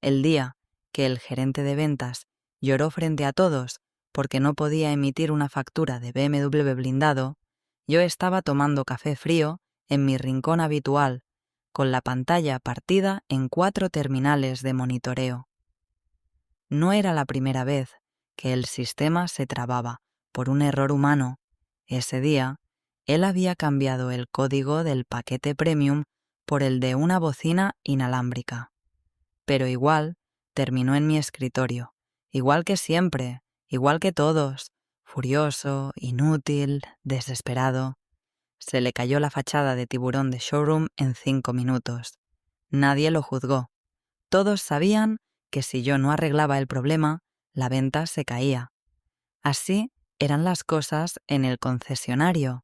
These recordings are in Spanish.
El día que el gerente de ventas lloró frente a todos porque no podía emitir una factura de BMW blindado, yo estaba tomando café frío en mi rincón habitual, con la pantalla partida en 4 terminales de monitoreo. No era la primera vez que el sistema se trababa por un error humano. Ese día, él había cambiado el código del paquete premium por el de una bocina inalámbrica. Pero igual, terminó en mi escritorio, igual que siempre, igual que todos, furioso, inútil, desesperado. Se le cayó la fachada de tiburón de showroom en 5 minutos. Nadie lo juzgó. Todos sabían que si yo no arreglaba el problema, la venta se caía. Así eran las cosas en el concesionario.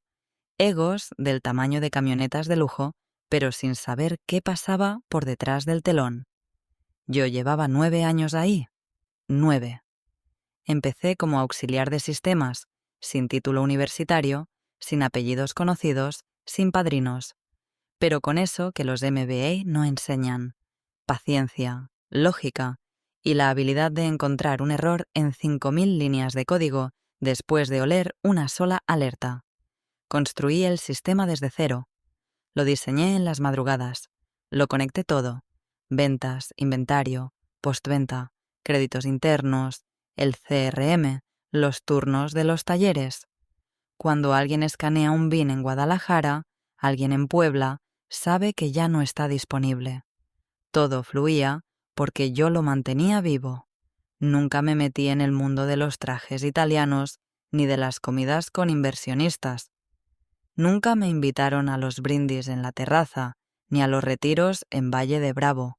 Egos del tamaño de camionetas de lujo, pero sin saber qué pasaba por detrás del telón. Yo llevaba 9 años ahí. 9. Empecé como auxiliar de sistemas, sin título universitario, sin apellidos conocidos, sin padrinos. Pero con eso que los MBA no enseñan: paciencia, lógica y la habilidad de encontrar un error en 5.000 líneas de código después de oler una sola alerta. Construí el sistema desde cero. Lo diseñé en las madrugadas. Lo conecté todo: ventas, inventario, postventa, créditos internos, el CRM, los turnos de los talleres. Cuando alguien escanea un BIN en Guadalajara, alguien en Puebla sabe que ya no está disponible. Todo fluía porque yo lo mantenía vivo. Nunca me metí en el mundo de los trajes italianos ni de las comidas con inversionistas. Nunca me invitaron a los brindis en la terraza ni a los retiros en Valle de Bravo.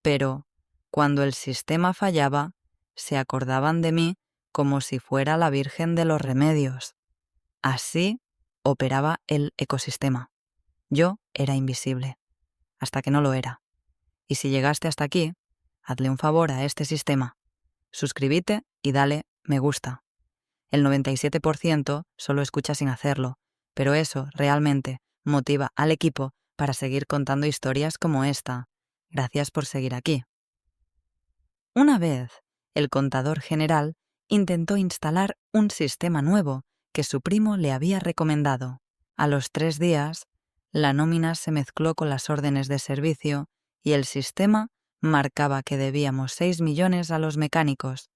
Pero, cuando el sistema fallaba, se acordaban de mí como si fuera la Virgen de los Remedios. Así operaba el ecosistema. Yo era invisible, hasta que no lo era. Y si llegaste hasta aquí, hazle un favor a este sistema. Suscríbete y dale me gusta. El 97% solo escucha sin hacerlo, pero eso realmente motiva al equipo para seguir contando historias como esta. Gracias por seguir aquí. Una vez, el contador general intentó instalar un sistema nuevo que su primo le había recomendado. A los 3 días, la nómina se mezcló con las órdenes de servicio y el sistema marcaba que debíamos 6 millones a los mecánicos.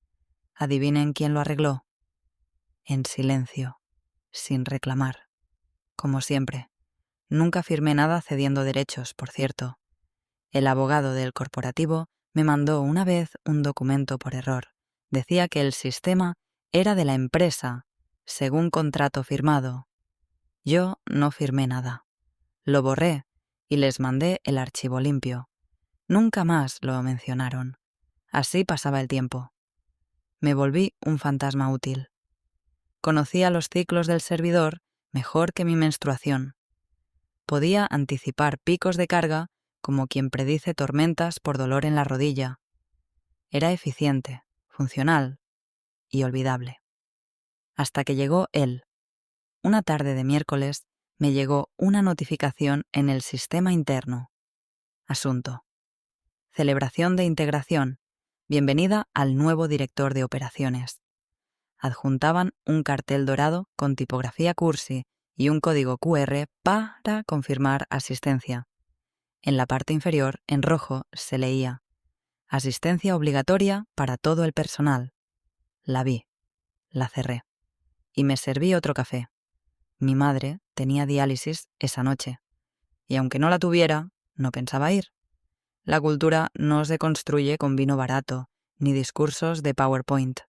¿Adivinen quién lo arregló? En silencio, sin reclamar. Como siempre. Nunca firmé nada cediendo derechos, por cierto. El abogado del corporativo me mandó una vez un documento por error. Decía que el sistema era de la empresa, según contrato firmado. Yo no firmé nada. Lo borré y les mandé el archivo limpio. Nunca más lo mencionaron. Así pasaba el tiempo. Me volví un fantasma útil. Conocía los ciclos del servidor mejor que mi menstruación. Podía anticipar picos de carga como quien predice tormentas por dolor en la rodilla. Era eficiente, funcional y olvidable. Hasta que llegó él. Una tarde de miércoles me llegó una notificación en el sistema interno. Asunto: celebración de integración. Bienvenida al nuevo director de operaciones. Adjuntaban un cartel dorado con tipografía cursi y un código QR para confirmar asistencia. En la parte inferior, en rojo, se leía: asistencia obligatoria para todo el personal. La vi, la cerré y me serví otro café. Mi madre tenía diálisis esa noche y aunque no la tuviera, no pensaba ir. La cultura no se construye con vino barato ni discursos de PowerPoint.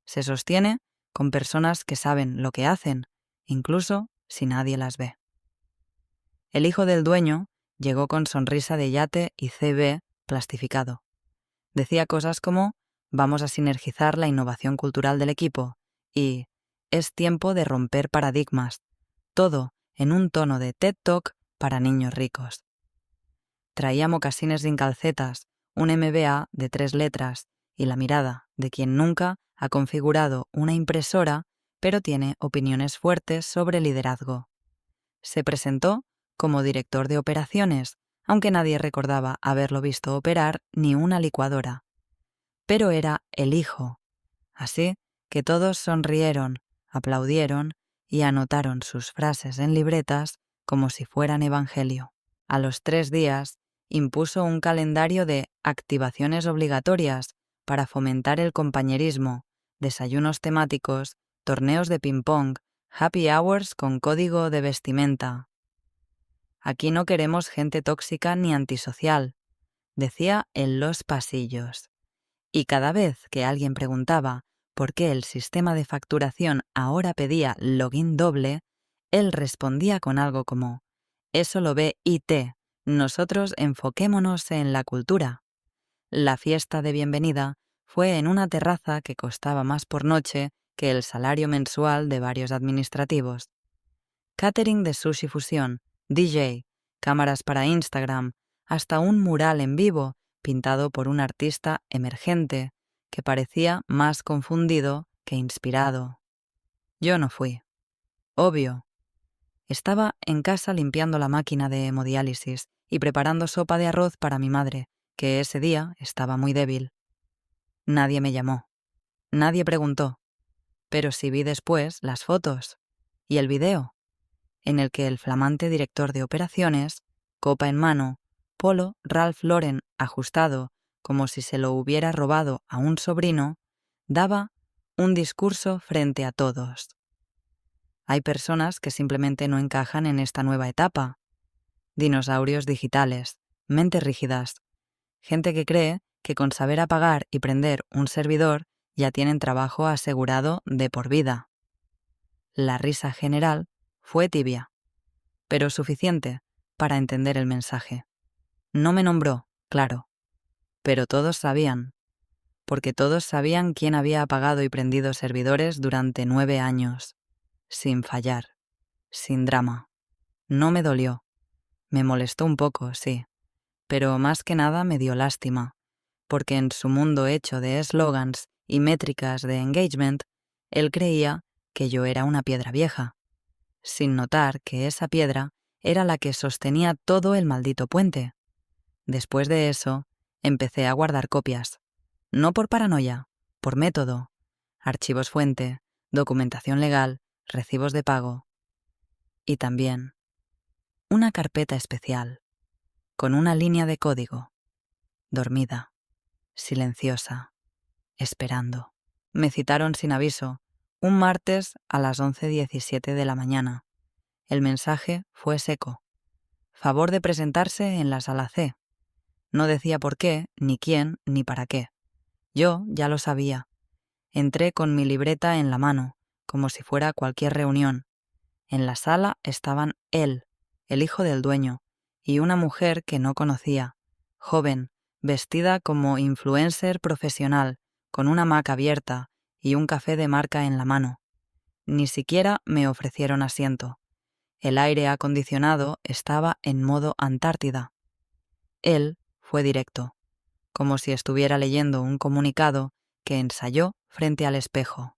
Se sostiene con personas que saben lo que hacen, incluso si nadie las ve. El hijo del dueño llegó con sonrisa de yate y CV plastificado. Decía cosas como: vamos a sinergizar la innovación cultural del equipo y es tiempo de romper paradigmas. Todo en un tono de TED Talk para niños ricos. Traía mocasines sin calcetas, un MBA de 3 letras y la mirada de quien nunca ha configurado una impresora, pero tiene opiniones fuertes sobre liderazgo. Se presentó como director de operaciones, aunque nadie recordaba haberlo visto operar ni una licuadora. Pero era el hijo, así que todos sonrieron, aplaudieron y anotaron sus frases en libretas como si fueran evangelio. A los 3 días, impuso un calendario de activaciones obligatorias para fomentar el compañerismo, desayunos temáticos, torneos de ping-pong, happy hours con código de vestimenta. Aquí no queremos gente tóxica ni antisocial, decía en los pasillos. Y cada vez que alguien preguntaba por qué el sistema de facturación ahora pedía login doble, él respondía con algo como: «Eso lo ve IT, nosotros enfoquémonos en la cultura». La fiesta de bienvenida fue en una terraza que costaba más por noche que el salario mensual de varios administrativos. Catering de sushi fusión, DJ, cámaras para Instagram, hasta un mural en vivo pintado por un artista emergente que parecía más confundido que inspirado. Yo no fui. Obvio. Estaba en casa limpiando la máquina de hemodiálisis y preparando sopa de arroz para mi madre, que ese día estaba muy débil. Nadie me llamó. Nadie preguntó. Pero sí vi después las fotos y el video, en el que el flamante director de operaciones, copa en mano, polo Ralph Lauren ajustado como si se lo hubiera robado a un sobrino, daba un discurso frente a todos. Hay personas que simplemente no encajan en esta nueva etapa. Dinosaurios digitales, mentes rígidas, gente que cree que con saber apagar y prender un servidor ya tienen trabajo asegurado de por vida. La risa general fue tibia, pero suficiente para entender el mensaje. No me nombró, claro, pero todos sabían, porque todos sabían quién había apagado y prendido servidores durante 9 años, sin fallar, sin drama. No me dolió. Me molestó un poco, sí, pero más que nada me dio lástima, porque en su mundo hecho de eslogans y métricas de engagement, él creía que yo era una piedra vieja, sin notar que esa piedra era la que sostenía todo el maldito puente. Después de eso, empecé a guardar copias, no por paranoia, por método, archivos fuente, documentación legal, recibos de pago y también una carpeta especial, con una línea de código, dormida, silenciosa, esperando. Me citaron sin aviso, un martes a las 11:17 de la mañana. El mensaje fue seco. Favor de presentarse en la sala C. No decía por qué, ni quién, ni para qué. Yo ya lo sabía. Entré con mi libreta en la mano, como si fuera cualquier reunión. En la sala estaban él, el hijo del dueño, y una mujer que no conocía, joven, vestida como influencer profesional, con una Mac abierta y un café de marca en la mano. Ni siquiera me ofrecieron asiento. El aire acondicionado estaba en modo Antártida. Él fue directo, como si estuviera leyendo un comunicado que ensayó frente al espejo.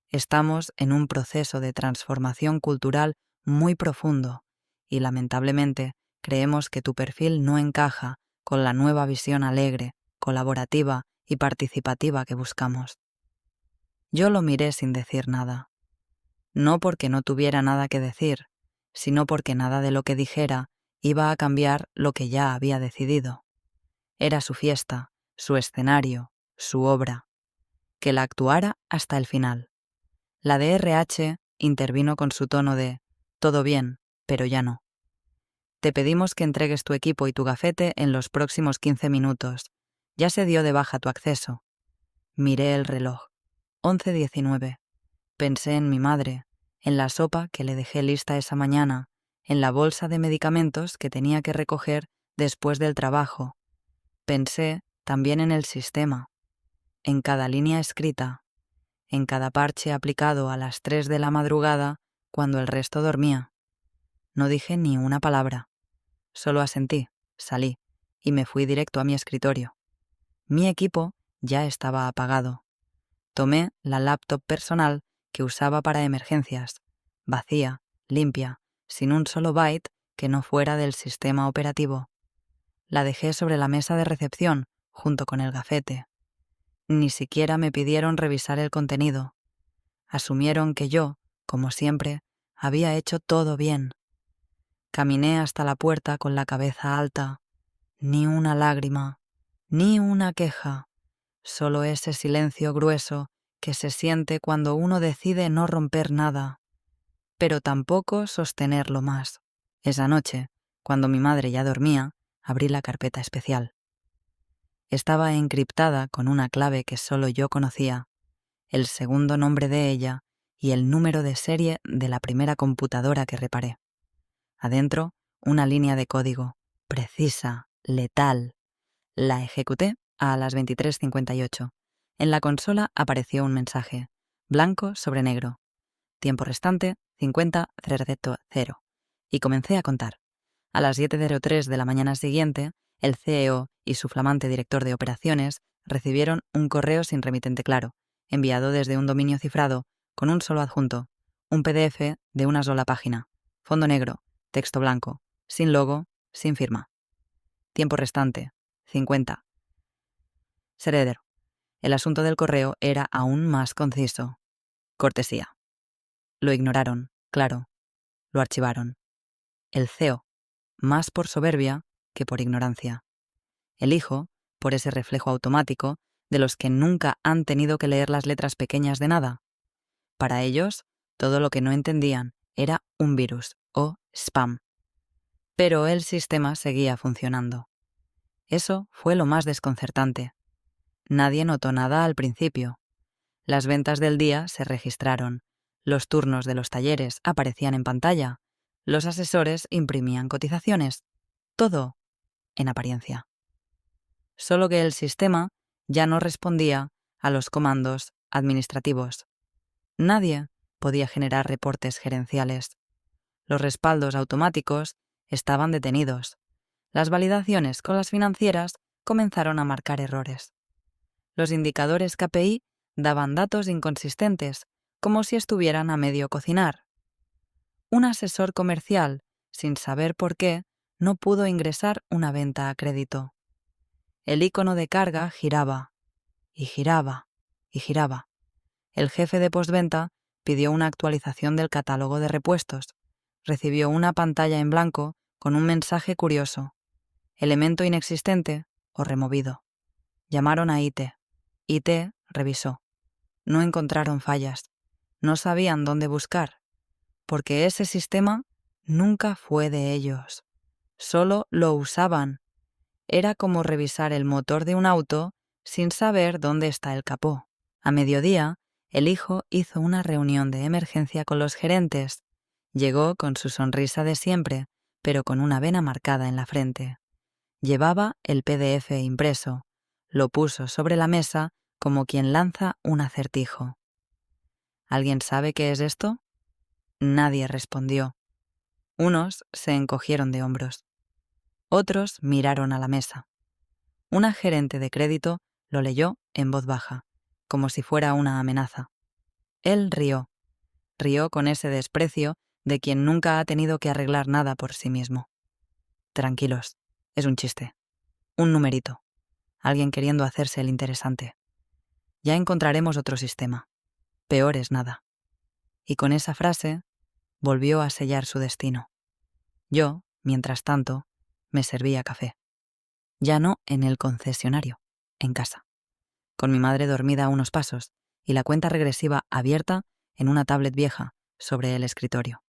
Estamos en un proceso de transformación cultural muy profundo y, lamentablemente, creemos que tu perfil no encaja con la nueva visión alegre, colaborativa y participativa que buscamos. Yo lo miré sin decir nada. No porque no tuviera nada que decir, sino porque nada de lo que dijera iba a cambiar lo que ya había decidido. Era su fiesta, su escenario, su obra. Que la actuara hasta el final. La de RH intervino con su tono de «todo bien, pero ya no». Te pedimos que entregues tu equipo y tu gafete en los próximos 15 minutos. Ya se dio de baja tu acceso. Miré el reloj. 11:19. Pensé en mi madre, en la sopa que le dejé lista esa mañana, en la bolsa de medicamentos que tenía que recoger después del trabajo. Pensé también en el sistema, en cada línea escrita, en cada parche aplicado a las 3 de la madrugada cuando el resto dormía. No dije ni una palabra. Solo asentí, salí y me fui directo a mi escritorio. Mi equipo ya estaba apagado. Tomé la laptop personal que usaba para emergencias, vacía, limpia, sin un solo byte que no fuera del sistema operativo. La dejé sobre la mesa de recepción, junto con el gafete. Ni siquiera me pidieron revisar el contenido. Asumieron que yo, como siempre, había hecho todo bien. Caminé hasta la puerta con la cabeza alta. Ni una lágrima, ni una queja, solo ese silencio grueso que se siente cuando uno decide no romper nada, pero tampoco sostenerlo más. Esa noche, cuando mi madre ya dormía, abrí la carpeta especial. Estaba encriptada con una clave que solo yo conocía, el segundo nombre de ella y el número de serie de la primera computadora que reparé. Adentro, una línea de código, precisa, letal. La ejecuté a las 23:58. En la consola apareció un mensaje, blanco sobre negro. Tiempo restante, 50:00. Y comencé a contar. A las 7:03 de la mañana siguiente, el CEO y su flamante director de operaciones recibieron un correo sin remitente claro, enviado desde un dominio cifrado, con un solo adjunto, un PDF de una sola página, fondo negro, texto blanco, sin logo, sin firma. Tiempo restante, 50. Heredero. El asunto del correo era aún más conciso. Cortesía. Lo ignoraron, claro. Lo archivaron. El CEO, más por soberbia que por ignorancia. El hijo, por ese reflejo automático de los que nunca han tenido que leer las letras pequeñas de nada. Para ellos, todo lo que no entendían era un virus o spam. Pero el sistema seguía funcionando. Eso fue lo más desconcertante. Nadie notó nada al principio. Las ventas del día se registraron, los turnos de los talleres aparecían en pantalla, los asesores imprimían cotizaciones, todo en apariencia. Solo que el sistema ya no respondía a los comandos administrativos. Nadie podía generar reportes gerenciales. Los respaldos automáticos estaban detenidos. Las validaciones con las financieras comenzaron a marcar errores. Los indicadores KPI daban datos inconsistentes, como si estuvieran a medio cocinar. Un asesor comercial, sin saber por qué, no pudo ingresar una venta a crédito. El icono de carga giraba, y giraba, y giraba. El jefe de postventa pidió una actualización del catálogo de repuestos. Recibió una pantalla en blanco con un mensaje curioso. Elemento inexistente o removido. Llamaron a IT. IT revisó. No encontraron fallas. No sabían dónde buscar, porque ese sistema nunca fue de ellos. Solo lo usaban. Era como revisar el motor de un auto sin saber dónde está el capó. A mediodía, el hijo hizo una reunión de emergencia con los gerentes. Llegó con su sonrisa de siempre, pero con una vena marcada en la frente. Llevaba el PDF impreso. Lo puso sobre la mesa como quien lanza un acertijo. ¿Alguien sabe qué es esto? Nadie respondió. Unos se encogieron de hombros. Otros miraron a la mesa. Una gerente de crédito lo leyó en voz baja, como si fuera una amenaza. Él rió. Rió con ese desprecio de quien nunca ha tenido que arreglar nada por sí mismo. Tranquilos, es un chiste. Un numerito. Alguien queriendo hacerse el interesante. Ya encontraremos otro sistema. Peor es nada. Y con esa frase volvió a sellar su destino. Yo, mientras tanto, me servía café. Ya no en el concesionario, en casa. Con mi madre dormida a unos pasos y la cuenta regresiva abierta en una tablet vieja sobre el escritorio.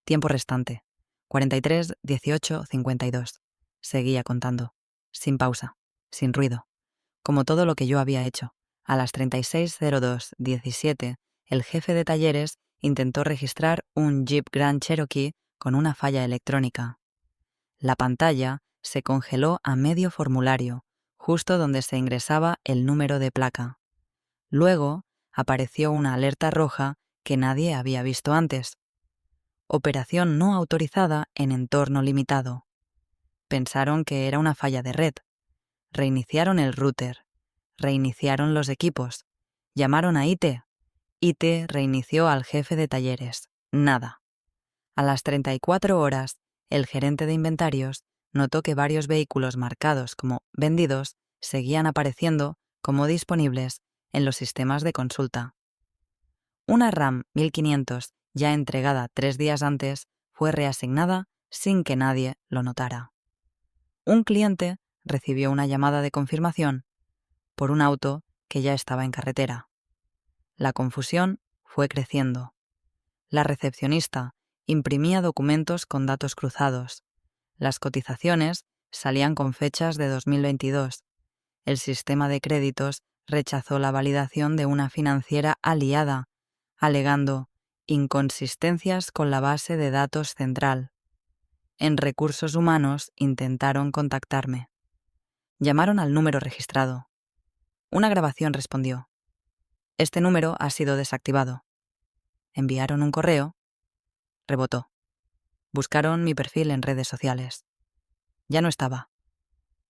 Tiempo restante. 43, 18, 52. Seguía contando. Sin pausa. Sin ruido. Como todo lo que yo había hecho. A las 36:02:17, el jefe de talleres intentó registrar un Jeep Grand Cherokee con una falla electrónica. La pantalla se congeló a medio formulario, justo donde se ingresaba el número de placa. Luego apareció una alerta roja que nadie había visto antes. Operación no autorizada en entorno limitado. Pensaron que era una falla de red. Reiniciaron el router. Reiniciaron los equipos. Llamaron a IT. IT reinició al jefe de talleres. Nada. A las 34 horas, El gerente de inventarios notó que varios vehículos marcados como vendidos seguían apareciendo como disponibles en los sistemas de consulta. Una RAM 1500, ya entregada 3 días antes, fue reasignada sin que nadie lo notara. Un cliente recibió una llamada de confirmación por un auto que ya estaba en carretera. La confusión fue creciendo. La recepcionista imprimía documentos con datos cruzados. Las cotizaciones salían con fechas de 2022. El sistema de créditos rechazó la validación de una financiera aliada, alegando inconsistencias con la base de datos central. En recursos humanos intentaron contactarme. Llamaron al número registrado. Una grabación respondió: "Este número ha sido desactivado". Enviaron un correo. Rebotó. Buscaron mi perfil en redes sociales. Ya no estaba.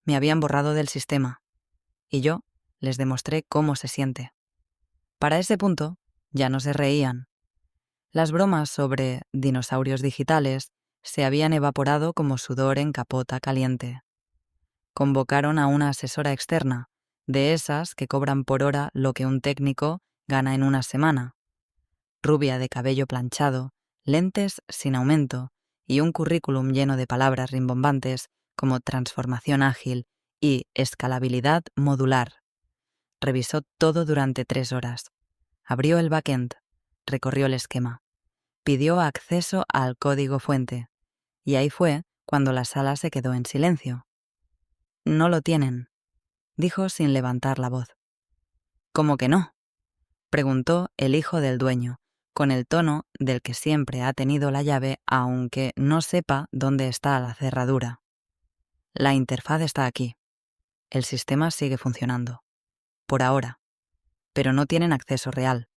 Me habían borrado del sistema. Y yo les demostré cómo se siente. Para ese punto, ya no se reían. Las bromas sobre dinosaurios digitales se habían evaporado como sudor en capota caliente. Convocaron a una asesora externa, de esas que cobran por hora lo que un técnico gana en una semana. Rubia de cabello planchado, lentes sin aumento y un currículum lleno de palabras rimbombantes como transformación ágil y escalabilidad modular. Revisó todo durante 3 horas. Abrió el backend, recorrió el esquema, pidió acceso al código fuente, y ahí fue cuando la sala se quedó en silencio. «No lo tienen», dijo sin levantar la voz. «¿Cómo que no?», preguntó el hijo del dueño, con el tono del que siempre ha tenido la llave aunque no sepa dónde está la cerradura. «La interfaz está aquí. El sistema sigue funcionando. Por ahora. Pero no tienen acceso real.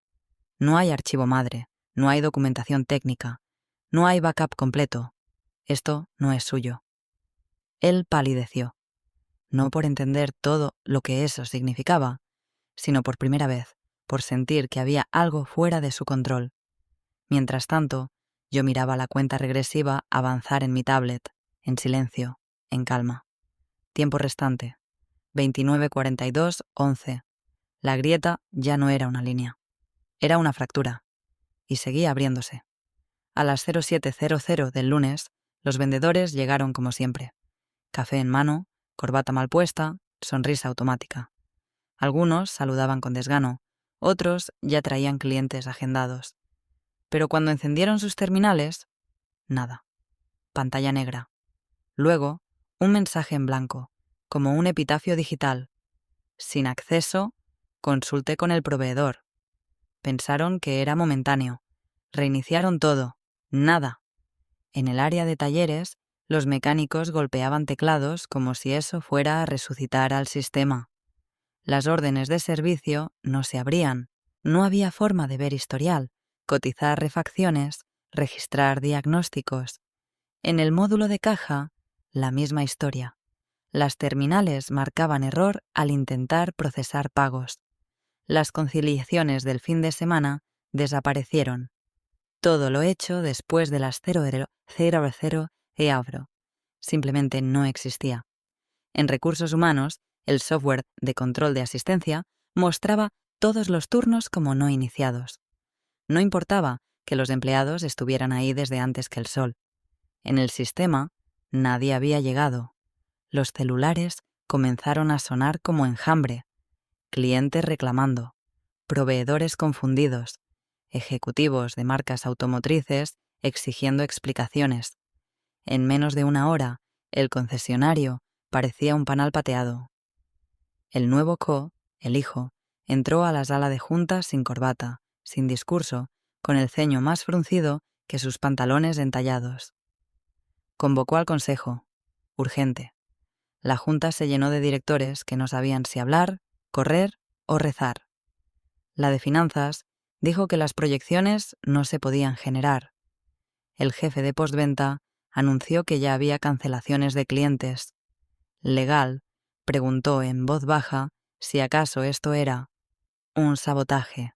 No hay archivo madre, no hay documentación técnica, no hay backup completo. Esto no es suyo». Él palideció, no por entender todo lo que eso significaba, sino por primera vez, por sentir que había algo fuera de su control. Mientras tanto, yo miraba la cuenta regresiva avanzar en mi tablet, en silencio, en calma. Tiempo restante: 29:42:11. La grieta ya no era una línea. Era una fractura. Y seguía abriéndose. A las 07:00 del lunes, los vendedores llegaron como siempre. Café en mano, corbata mal puesta, sonrisa automática. Algunos saludaban con desgano, otros ya traían clientes agendados. Pero cuando encendieron sus terminales, nada. Pantalla negra. Luego, un mensaje en blanco, como un epitafio digital. Sin acceso, consulte con el proveedor. Pensaron que era momentáneo. Reiniciaron todo. Nada. En el área de talleres, los mecánicos golpeaban teclados como si eso fuera a resucitar al sistema. Las órdenes de servicio no se abrían. No había forma de ver historial, cotizar refacciones, registrar diagnósticos. En el módulo de caja, la misma historia. Las terminales marcaban error al intentar procesar pagos. Las conciliaciones del fin de semana desaparecieron. Todo lo hecho después de las 00:00 e abro. Simplemente no existía. En recursos humanos, el software de control de asistencia mostraba todos los turnos como no iniciados. No importaba que los empleados estuvieran ahí desde antes que el sol. En el sistema, nadie había llegado. Los celulares comenzaron a sonar como enjambre. Clientes reclamando, proveedores confundidos, ejecutivos de marcas automotrices exigiendo explicaciones. En menos de una hora, el concesionario parecía un panal pateado. El nuevo el hijo, entró a la sala de juntas sin corbata, sin discurso, con el ceño más fruncido que sus pantalones entallados. Convocó al consejo, urgente. La junta se llenó de directores que no sabían si hablar, correr o rezar. La de finanzas dijo que las proyecciones no se podían generar. El jefe de postventa anunció que ya había cancelaciones de clientes. Legal preguntó en voz baja si acaso esto era un sabotaje.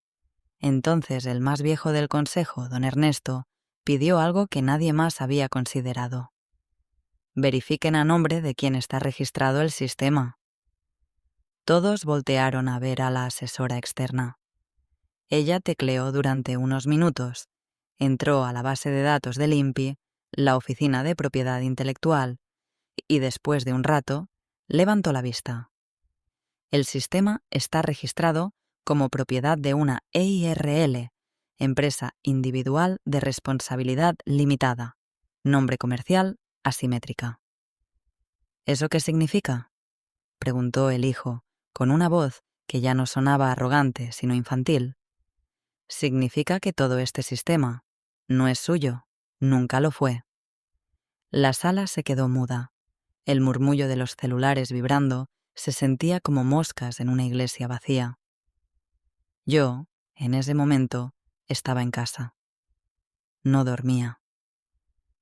Entonces el más viejo del consejo, don Ernesto, pidió algo que nadie más había considerado. Verifiquen a nombre de quién está registrado el sistema. Todos voltearon a ver a la asesora externa. Ella tecleó durante unos minutos, entró a la base de datos del INPI, la Oficina de Propiedad Intelectual, y después de un rato, levantó la vista. El sistema está registrado como propiedad de una EIRL, Empresa Individual de Responsabilidad Limitada, nombre comercial Asimétrica. ¿Eso qué significa?, preguntó el hijo, con una voz que ya no sonaba arrogante, sino infantil. Significa que todo este sistema no es suyo, nunca lo fue. La sala se quedó muda. El murmullo de los celulares vibrando se sentía como moscas en una iglesia vacía. Yo, en ese momento, estaba en casa. No dormía.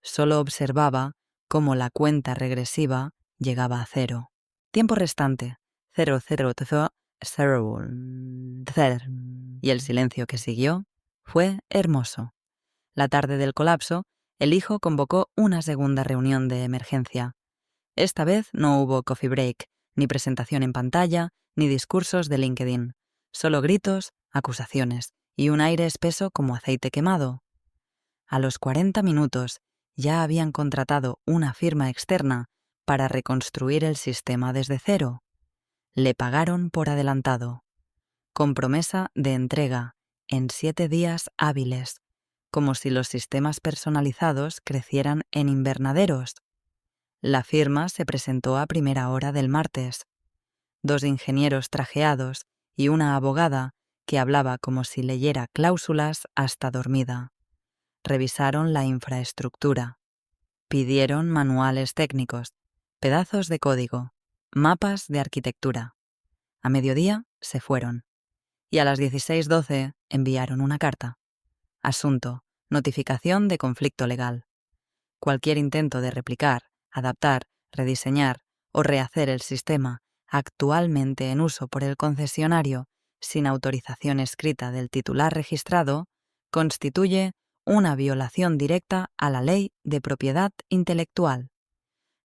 Solo observaba cómo la cuenta regresiva llegaba a 0. Tiempo restante, 0, 0, 0, 0. Y el silencio que siguió fue hermoso. La tarde del colapso, el hijo convocó una segunda reunión de emergencia. Esta vez no hubo coffee break, ni presentación en pantalla, ni discursos de LinkedIn. Solo gritos, acusaciones y un aire espeso como aceite quemado. A los 40 minutos ya habían contratado una firma externa para reconstruir el sistema desde 0. Le pagaron por adelantado, con promesa de entrega en 7 días hábiles, como si los sistemas personalizados crecieran en invernaderos. La firma se presentó a primera hora del martes. 2 ingenieros trajeados y una abogada que hablaba como si leyera cláusulas hasta dormida. Revisaron la infraestructura. Pidieron manuales técnicos, pedazos de código, mapas de arquitectura. A mediodía se fueron. Y a las 16:12 enviaron una carta. Asunto: notificación de conflicto legal. Cualquier intento de replicar, adaptar, rediseñar o rehacer el sistema actualmente en uso por el concesionario sin autorización escrita del titular registrado constituye una violación directa a la Ley de Propiedad Intelectual.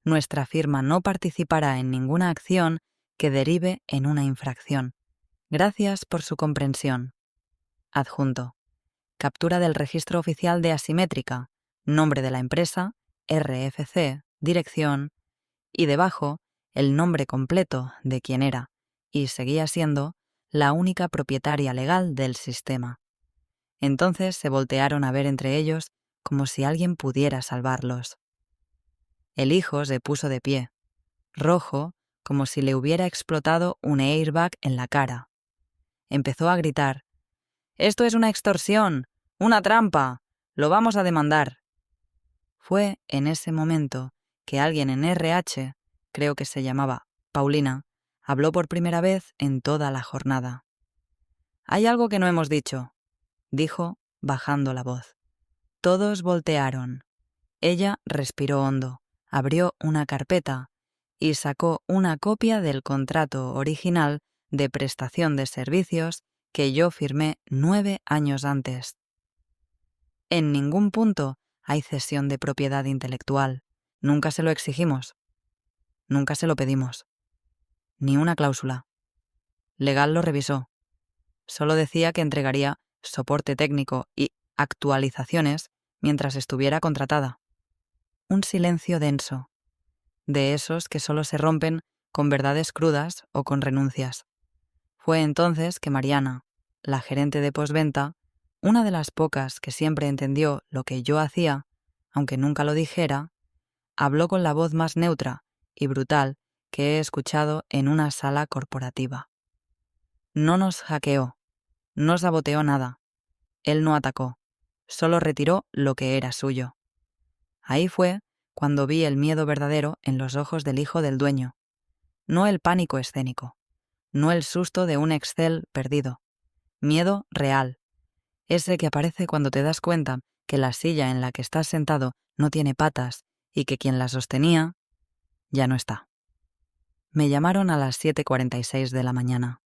Nuestra firma no participará en ninguna acción que derive en una infracción. Gracias por su comprensión. Adjunto: captura del registro oficial de Asimétrica, nombre de la empresa, RFC, dirección, y debajo el nombre completo de quien era, y seguía siendo, la única propietaria legal del sistema. Entonces se voltearon a ver entre ellos como si alguien pudiera salvarlos. El hijo se puso de pie, rojo, como si le hubiera explotado un airbag en la cara. Empezó a gritar: «¡Esto es una extorsión! ¡Una trampa! ¡Lo vamos a demandar!». Fue en ese momento que alguien en RH, creo que se llamaba Paulina, habló por primera vez en toda la jornada. «Hay algo que no hemos dicho», dijo, bajando la voz. Todos voltearon. Ella respiró hondo, abrió una carpeta y sacó una copia del contrato original de prestación de servicios que yo firmé 9 años antes. En ningún punto hay cesión de propiedad intelectual. Nunca se lo exigimos. Nunca se lo pedimos. Ni una cláusula. Legal lo revisó. Solo decía que entregaría soporte técnico y actualizaciones mientras estuviera contratada. Un silencio denso, de esos que solo se rompen con verdades crudas o con renuncias. Fue entonces que Mariana, la gerente de postventa, una de las pocas que siempre entendió lo que yo hacía, aunque nunca lo dijera, habló con la voz más neutra y brutal que he escuchado en una sala corporativa. No nos hackeó, no saboteó nada. Él no atacó, solo retiró lo que era suyo. Ahí fue cuando vi el miedo verdadero en los ojos del hijo del dueño. No el pánico escénico, no el susto de un Excel perdido. Miedo real. Ese que aparece cuando te das cuenta que la silla en la que estás sentado no tiene patas y que quien la sostenía ya no está. Me llamaron a las 7:46 de la mañana.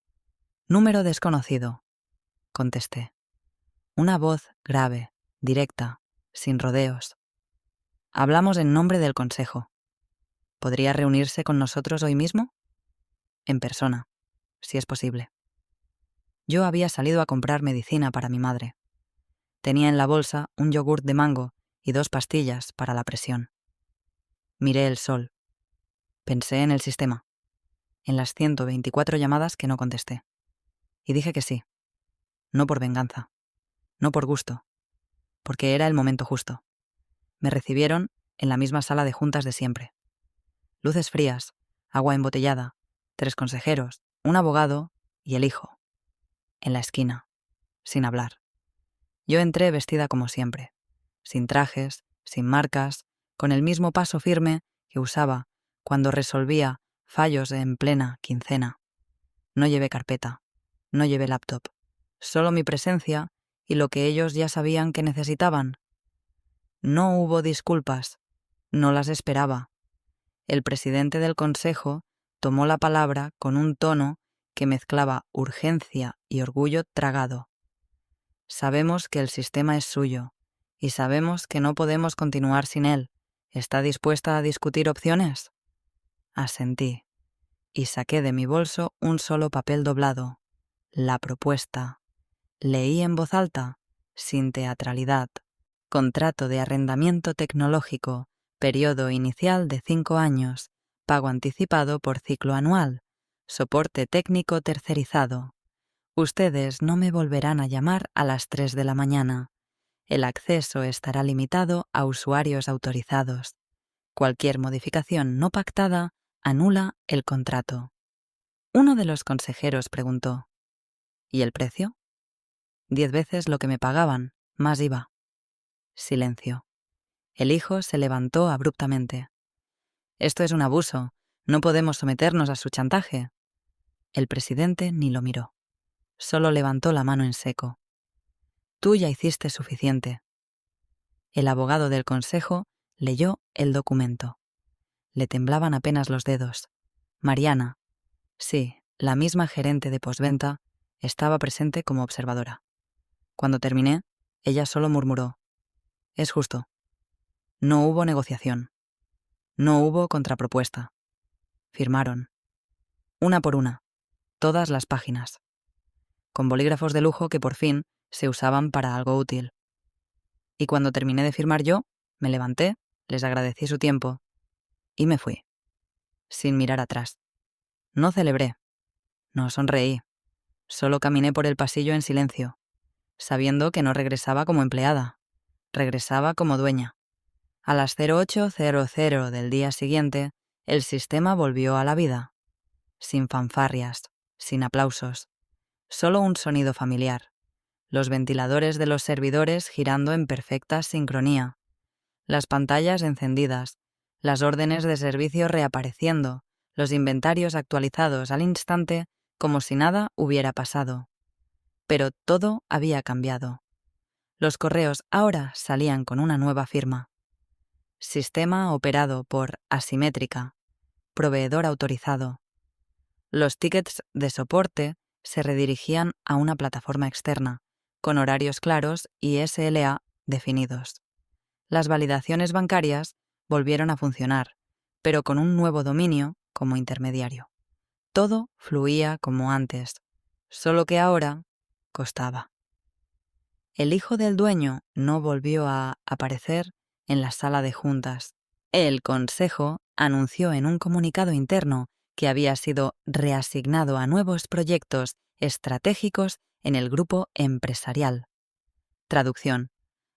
«Número desconocido», contesté. Una voz grave, directa, sin rodeos. «Hablamos en nombre del consejo». ¿Podría reunirse con nosotros hoy mismo? En persona, si es posible. Yo había salido a comprar medicina para mi madre. Tenía en la bolsa un yogurt de mango y 2 pastillas para la presión. Miré el sol. Pensé en el sistema, en las 124 llamadas que no contesté. Y dije que sí. No por venganza, no por gusto, porque era el momento justo. Me recibieron en la misma sala de juntas de siempre. Luces frías, agua embotellada, 3 consejeros, un abogado y el hijo. En la esquina, sin hablar. Yo entré vestida como siempre, sin trajes, sin marcas, con el mismo paso firme que usaba cuando resolvía fallos en plena quincena. No llevé carpeta, no llevé laptop, solo mi presencia y lo que ellos ya sabían que necesitaban. No hubo disculpas, no las esperaba. El presidente del consejo tomó la palabra con un tono que mezclaba urgencia y orgullo tragado. Sabemos que el sistema es suyo y sabemos que no podemos continuar sin él. ¿Está dispuesta a discutir opciones? Asentí y saqué de mi bolso un solo papel doblado. La propuesta. Leí en voz alta, sin teatralidad. Contrato de arrendamiento tecnológico, periodo inicial de 5 años, pago anticipado por ciclo anual, soporte técnico tercerizado. Ustedes no me volverán a llamar a las 3 de la mañana. El acceso estará limitado a usuarios autorizados. Cualquier modificación no pactada anula el contrato. Uno de los consejeros preguntó: ¿y el precio? 10 veces lo que me pagaban, más IVA. Silencio. El hijo se levantó abruptamente. Esto es un abuso. No podemos someternos a su chantaje. El presidente ni lo miró. Solo levantó la mano en seco. Tú ya hiciste suficiente. El abogado del consejo leyó el documento. Le temblaban apenas los dedos. Mariana, sí, la misma gerente de postventa, estaba presente como observadora. Cuando terminé, ella solo murmuró: es justo. No hubo negociación. No hubo contrapropuesta. Firmaron. Una por una. Todas las páginas. Con bolígrafos de lujo que por fin se usaban para algo útil. Y cuando terminé de firmar yo, me levanté, les agradecí su tiempo y me fui, sin mirar atrás. No celebré, no sonreí, solo caminé por el pasillo en silencio, sabiendo que no regresaba como empleada, regresaba como dueña. A las 08:00 del día siguiente, el sistema volvió a la vida, sin fanfarrias, sin aplausos, solo un sonido familiar. Los ventiladores de los servidores girando en perfecta sincronía, las pantallas encendidas, las órdenes de servicio reapareciendo, los inventarios actualizados al instante como si nada hubiera pasado. Pero todo había cambiado. Los correos ahora salían con una nueva firma. Sistema operado por Asimétrica, proveedor autorizado. Los tickets de soporte se redirigían a una plataforma externa, con horarios claros y SLA definidos. Las validaciones bancarias volvieron a funcionar, pero con un nuevo dominio como intermediario. Todo fluía como antes, solo que ahora costaba. El hijo del dueño no volvió a aparecer en la sala de juntas. El consejo anunció en un comunicado interno que había sido reasignado a nuevos proyectos estratégicos en el grupo empresarial. Traducción: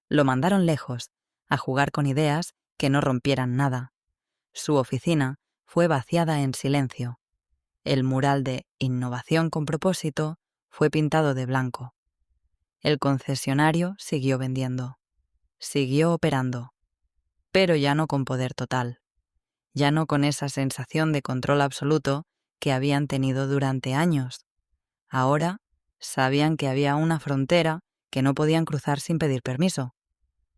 lo mandaron lejos, a jugar con ideas que no rompieran nada. Su oficina fue vaciada en silencio. El mural de Innovación con propósito fue pintado de blanco. El concesionario siguió vendiendo, siguió operando, pero ya no con poder total, ya no con esa sensación de control absoluto que habían tenido durante años. Ahora sabían que había una frontera que no podían cruzar sin pedir permiso,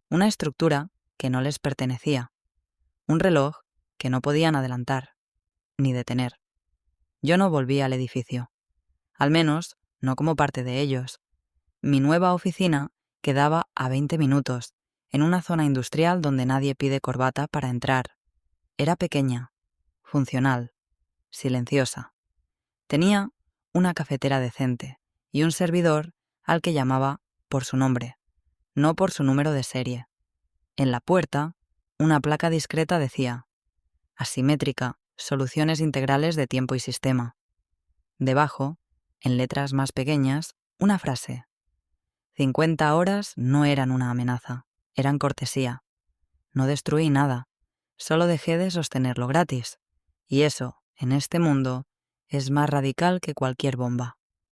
una estructura que no les pertenecía, un reloj que no podían adelantar ni detener. Yo no volví al edificio, al menos no como parte de ellos. Mi nueva oficina quedaba a 20 minutos, en una zona industrial donde nadie pide corbata para entrar. Era pequeña, funcional, silenciosa. Tenía una cafetera decente y un servidor al que llamaba por su nombre, no por su número de serie. En la puerta, una placa discreta decía: asimétrica, soluciones integrales de tiempo y sistema. Debajo, en letras más pequeñas, una frase: 50 horas no eran una amenaza, eran cortesía. No destruí nada, solo dejé de sostenerlo gratis. Y eso, en este mundo, es más radical que cualquier bomba.